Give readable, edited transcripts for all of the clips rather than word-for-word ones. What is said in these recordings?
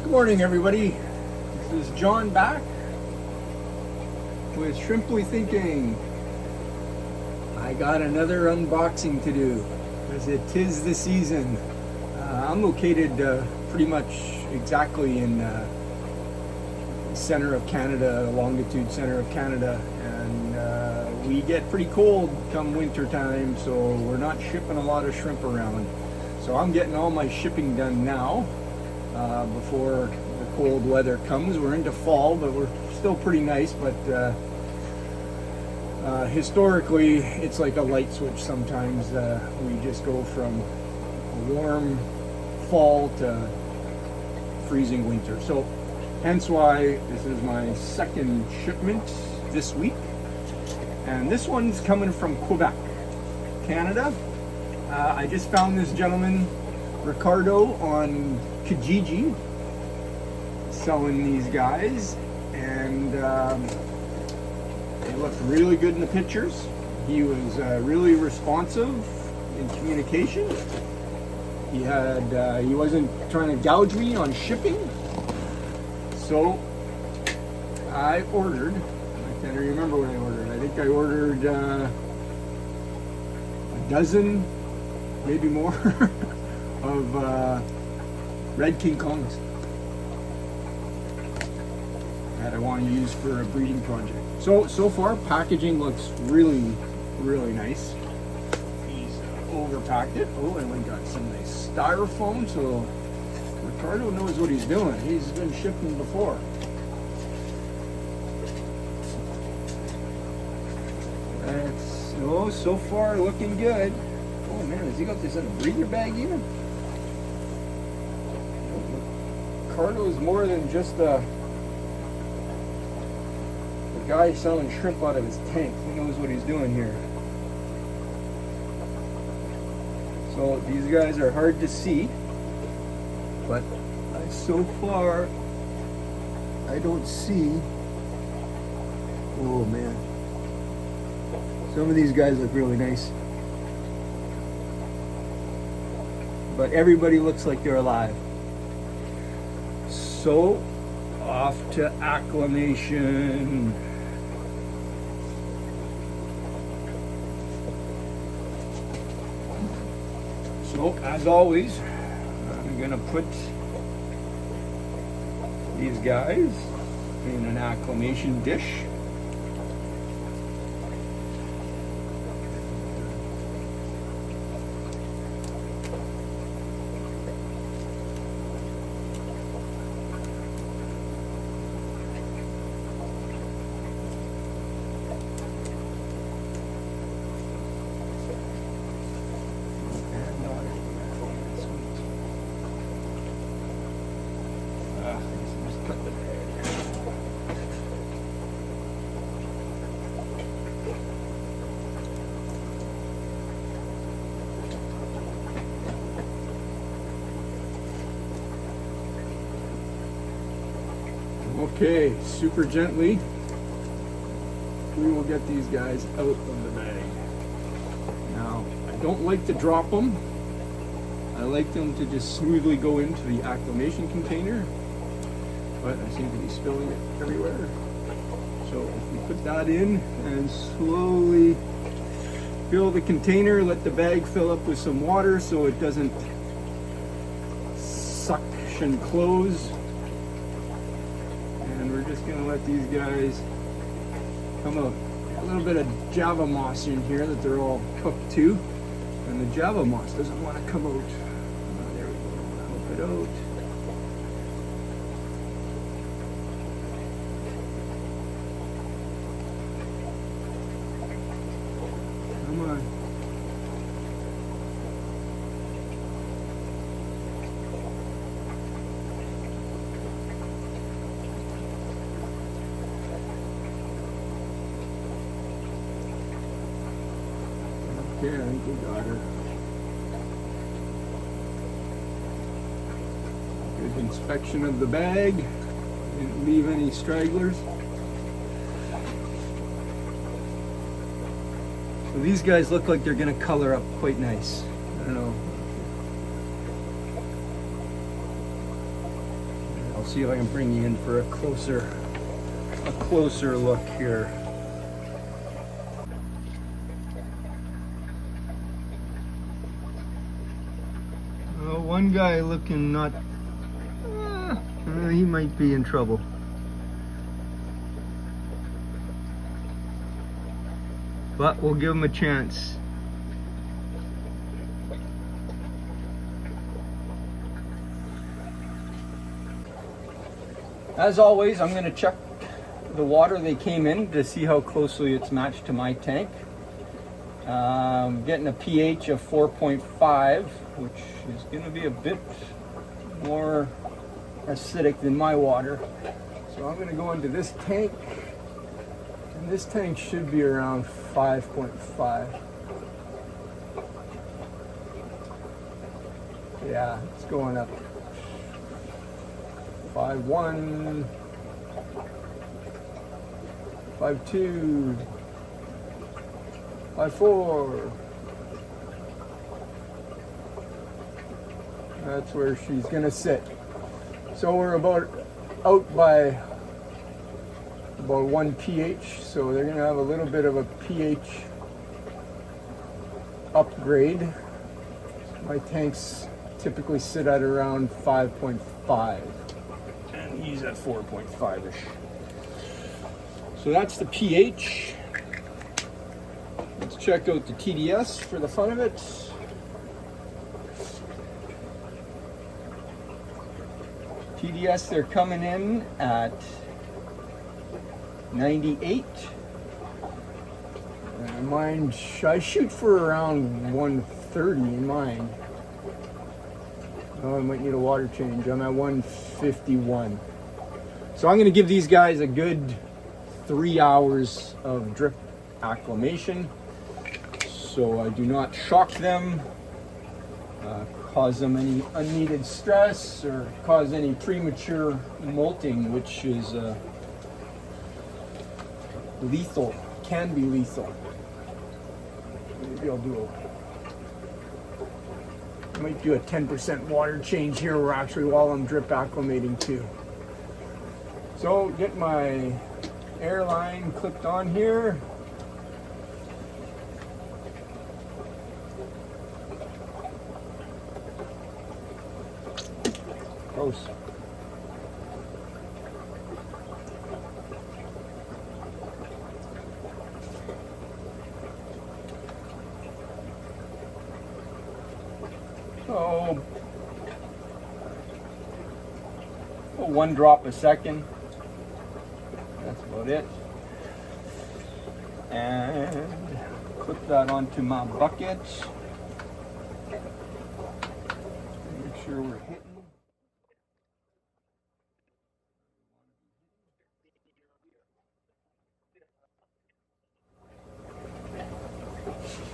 Good morning, everybody. This is John back with Shrimplythinking. I got another unboxing to do because it is the season. I'm located pretty much exactly in center of Canada, longitude center of Canada, and we get pretty cold come winter time, so we're not shipping a lot of shrimp around. So I'm getting all my shipping done now before the cold weather comes. We're into fall, but we're still pretty nice, but historically it's like a light switch sometimes. We just go from a warm fall to freezing winter. So hence why this is my second shipment this week, and this one's coming from Quebec, Canada. I just found this gentleman Ricardo on Kijiji selling these guys, and they looked really good in the pictures. He was really responsive in communication. He had he wasn't trying to gouge me on shipping. So I ordered, I can't remember what I ordered. I think I ordered a dozen, maybe more, of Red King Kongs that I want to use for a breeding project. So far, packaging looks really, really nice. He's overpacked it. Oh, and we got some nice styrofoam, so Ricardo knows what he's doing. He's been shipping before. That's so far looking good. Oh man, has he got this in a breeder bag even? Ricardo is more than just a guy selling shrimp out of his tank. He knows what he's doing here. So these guys are hard to see, but so far I don't see. Oh man, some of these guys look really nice, but everybody looks like they're alive. So off to acclimation. So as always, I'm gonna put these guys in an acclimation dish. Okay, super gently, we will get these guys out of the bag. Now, I don't like to drop them. I like them to just smoothly go into the acclimation container, but I seem to be spilling it everywhere. So if we put that in and slowly fill the container, let the bag fill up with some water so it doesn't suction close. Just gonna let these guys come out. A little bit of Java moss in here that they're all cooked to, and the Java moss doesn't want to come out. There we go. Help it out. Come on. Okay, I think we got her. Good inspection of the bag. Didn't leave any stragglers. So these guys look like they're going to color up quite nice. I don't know. I'll see if I can bring you in for a closer look here. One guy looking not, he might be in trouble. But we'll give him a chance. As always, I'm going to check the water they came in to see how closely it's matched to my tank. Getting a pH of 4.5, which is going to be a bit more acidic than my water. So I'm going to go into this tank, and this tank should be around 5.5. Yeah, it's going up. 5.1, 5.2, 5.4. That's where she's gonna sit. So we're about out by about 1 pH, so they're gonna have a little bit of a pH upgrade. My tanks typically sit at around 5.5. And he's at 4.5-ish. So that's the pH. Let's check out the TDS for the fun of it. TDS, they're coming in at 98. And mine, I shoot for around 130 in mine. Oh, I might need a water change. I'm at 151. So I'm going to give these guys a good 3 hours of drip acclimation, so I do not shock them, cause them any unneeded stress, or cause any premature molting, which is lethal, can be lethal. Maybe I'll do might do a 10% water change here, or actually while I'm drip acclimating too. So get my air line clipped on here. Gross. So, 1 drop a second. That's about it. And clip that onto my bucket. Make sure we're hitting.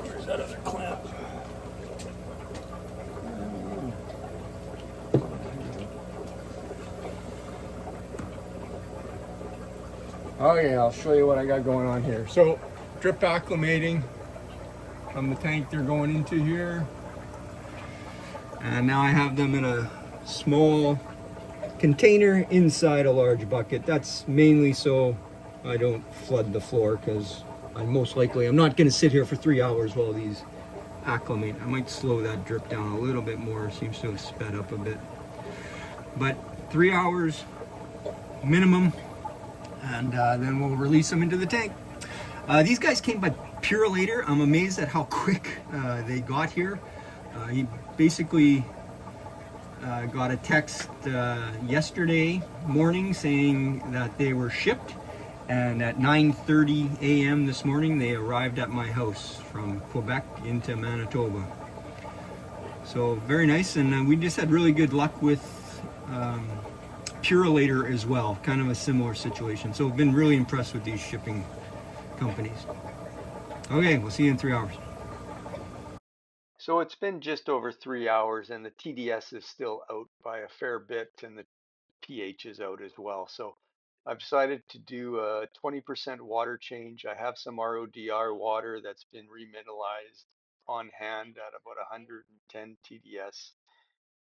Where's that other clamp? Okay, I'll show you what I got going on here. So, drip acclimating from the tank they're going into here. And now I have them in a small container inside a large bucket. That's mainly so I don't flood the floor, because I'm not going to sit here for 3 hours while these acclimate. I might slow that drip down a little bit more. Seems to have sped up a bit. But 3 hours minimum, and then we'll release them into the tank. These guys came by Purelator. I'm amazed at how quick they got here. He basically got a text yesterday morning saying that they were shipped, and at 9:30 a.m. this morning they arrived at my house from Quebec into Manitoba. So very nice, and we just had really good luck with Purelator as well, kind of a similar situation. So I've been really impressed with these shipping companies. Okay, we'll see you in 3 hours. So it's been just over 3 hours, and the TDS is still out by a fair bit, and the pH is out as well. So I've decided to do a 20% water change. I have some RODR water that's been remineralized on hand at about 110 TDS.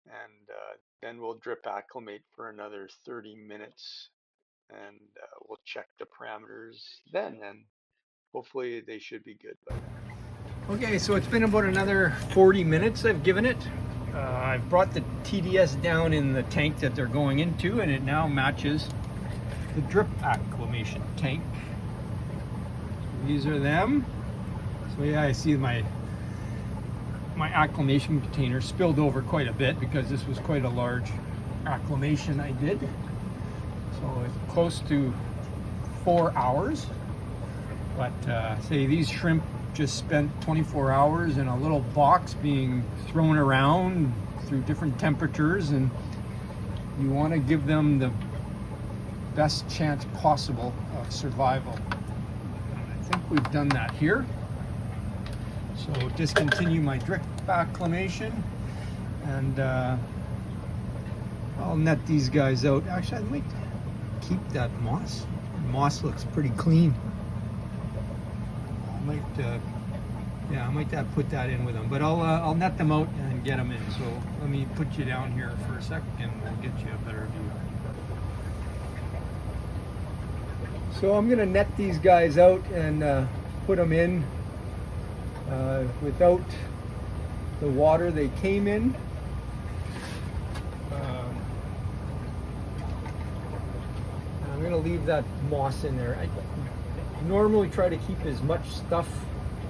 and then we'll drip acclimate for another 30 minutes, and we'll check the parameters then, and hopefully they should be good by then. Okay, so it's been about another 40 minutes I've given it. I've brought the TDS down in the tank that they're going into, and it now matches the drip acclimation tank. These are them. So yeah, I see my acclimation container spilled over quite a bit because this was quite a large acclimation I did. So it's close to 4 hours. But say these shrimp just spent 24 hours in a little box being thrown around through different temperatures, and you want to give them the best chance possible of survival. I think we've done that here. So discontinue my drip acclimation, and I'll net these guys out. Actually, I might keep that moss. The moss looks pretty clean. I might put that in with them, but I'll net them out and get them in. So let me put you down here for a sec, and we'll get you a better view. So I'm gonna net these guys out and put them in without the water they came in. I'm gonna leave that moss in there. I normally try to keep as much stuff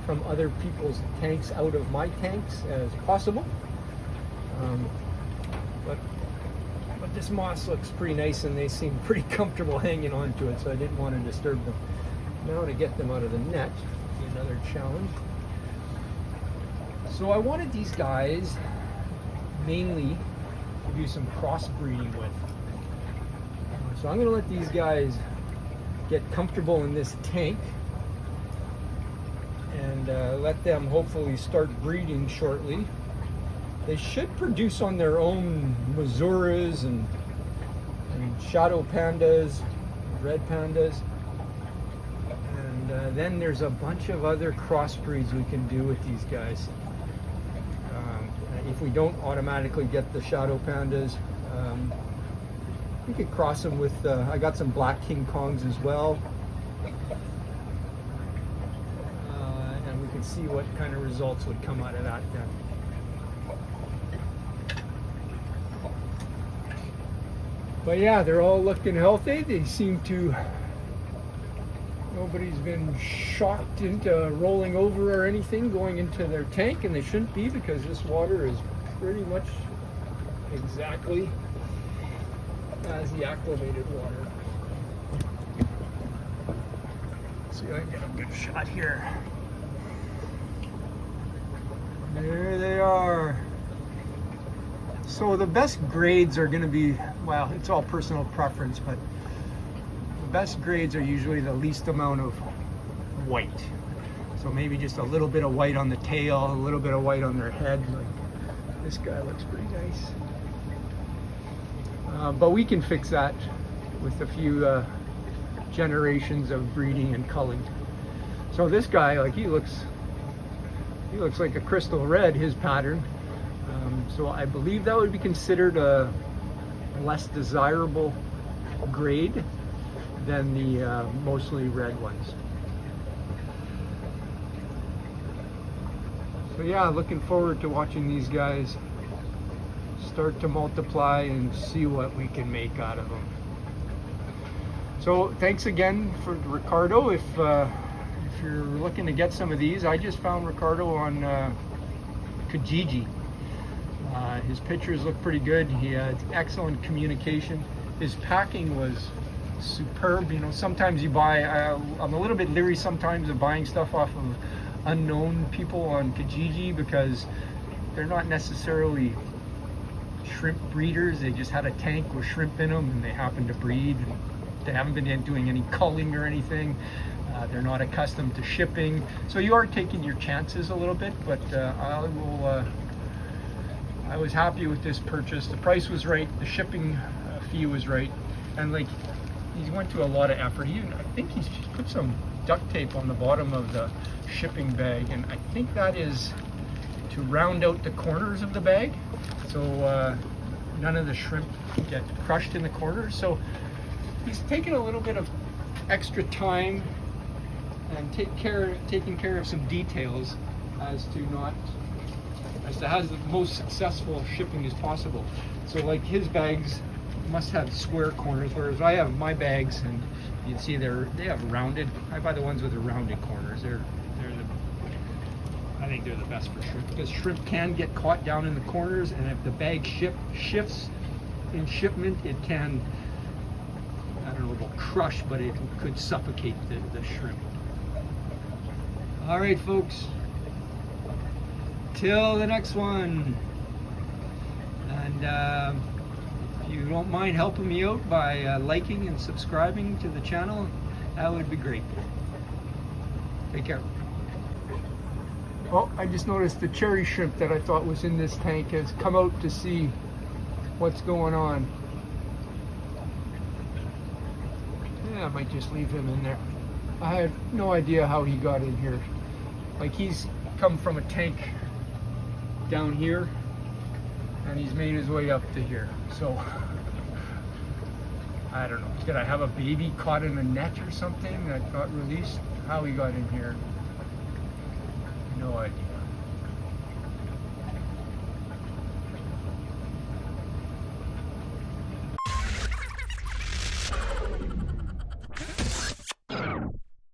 from other people's tanks out of my tanks as possible, but this moss looks pretty nice and they seem pretty comfortable hanging on to it, so I didn't want to disturb them. Now to get them out of the net is another challenge. So I wanted these guys mainly to do some crossbreeding with. So I'm going to let these guys get comfortable in this tank and let them hopefully start breeding shortly. They should produce on their own Misuras and shadow pandas, red pandas, and then there's a bunch of other crossbreeds we can do with these guys. If we don't automatically get the shadow pandas, we could cross them with, I got some Black King Kongs as well. And we can see what kind of results would come out of that then. But yeah, they're all looking healthy. They seem to, nobody's been shocked into rolling over or anything going into their tank, and they shouldn't be because this water is pretty much exactly as the acclimated water. Let's see if I can get a good shot here. There they are. So the best grades are going to be, well, it's all personal preference, but the best grades are usually the least amount of white. So maybe just a little bit of white on the tail, a little bit of white on their head. Like this guy looks pretty nice. But we can fix that with a few generations of breeding and culling. So this guy, like he looks like a crystal red, his pattern. So I believe that would be considered a less desirable grade than the mostly red ones. So yeah, looking forward to watching these guys start to multiply and see what we can make out of them. So thanks again for Ricardo. If you're looking to get some of these, I just found Ricardo on Kijiji. His pictures look pretty good. He had excellent communication. His packing was superb. You know, sometimes you buy, I'm a little bit leery sometimes of buying stuff off of unknown people on Kijiji because they're not necessarily shrimp breeders. They just had a tank with shrimp in them and they happen to breed. They haven't been doing any culling or anything. They're not accustomed to shipping. So you are taking your chances a little bit, but I was happy with this purchase. The price was right, the shipping fee was right, and like he went to a lot of effort. I think he's put some duct tape on the bottom of the shipping bag, and I think that is to round out the corners of the bag so none of the shrimp get crushed in the corners. So he's taken a little bit of extra time and taking care of some details as to have the most successful shipping as possible. So like his bags must have square corners, whereas I have my bags, and you can see they have rounded. I buy the ones with the rounded corners. I think they're the best for shrimp, because shrimp can get caught down in the corners, and if the bag shifts in shipment, it can, I don't know about crush, but it could suffocate the shrimp. All right, folks. Till the next one. And if you don't mind helping me out by liking and subscribing to the channel, that would be great. Take care. Oh, I just noticed the cherry shrimp that I thought was in this tank has come out to see what's going on. Yeah, I might just leave him in there. I have no idea how he got in here. Like, he's come from a tank down here and he's made his way up to here. So I don't know. Did I have a baby caught in a net or something that got released? How he got in here? No idea.